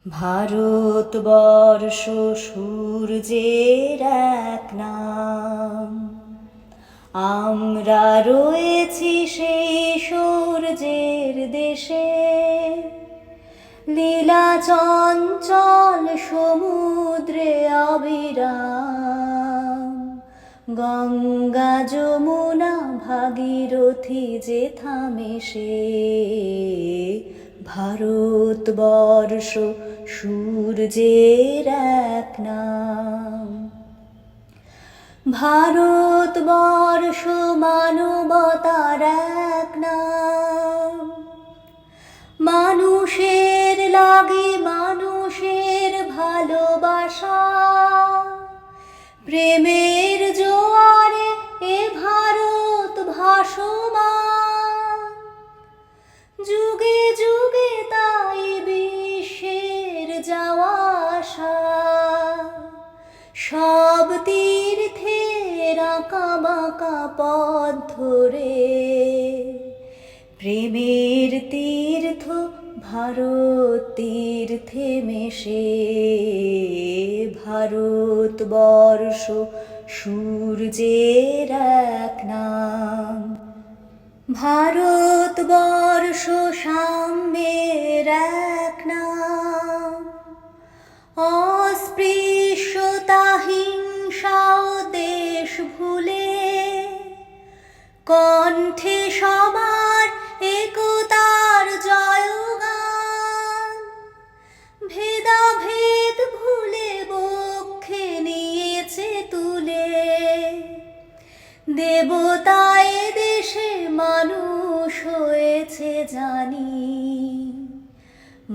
ভারতবর্ষ সূর্যের এক নাম, আমরা রয়েছি সেই সূর্যের দেশে। লীলা চঞ্চল সমুদ্রে অবিরাম, গঙ্গা যমুনা ভাগীরথী যে থামে সে। ভারতবর্ষ সূর্যের এক নাম, ভারতবর্ষ মানবতার এক নাম। মানুষের লাগি মানুষের ভালোবাসা, প্রেমের জোয়ারে এ ভারত ভাসমান। যুগে যুগে তাই বিশ্বের যাওয়া আসা, সব তীর্থের আঁকা বাঁকা পথ ধরে। প্রেমের তীর্থ ভারত তীর্থে মেশে। ভারতবর্ষ সূর্যের এক নাম, ভারতবর্ষ সাম্যের এক নাম। অস্পৃশ্যতা হিংসা ও দেশ ভুলে, কণ্ঠে সবার একতার জয়গান। ভেদাভেদ ভুলে বক্ষে নিয়েছে তুলে, দেবতায় দেশে মানুষ হয়েছে জানি।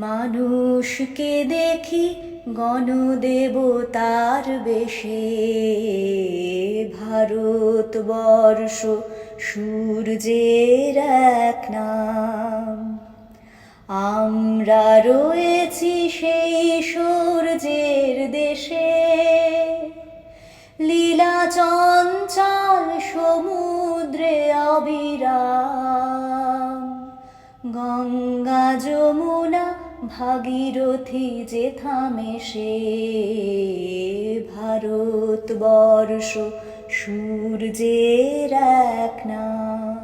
মানুষকে দেখি গণদেবতার বেশে। ভারতবর্ষ সূর্যের এক নাম, আমরা রয়েছি সেই সূর্যের দেশে। লীলা চঞ্চল সমুদ্রে অবিরাম, গঙ্গা যমুনা ভাগীরথী যে থামে সে। ভারতবর্ষ সূর্যের এক নাম।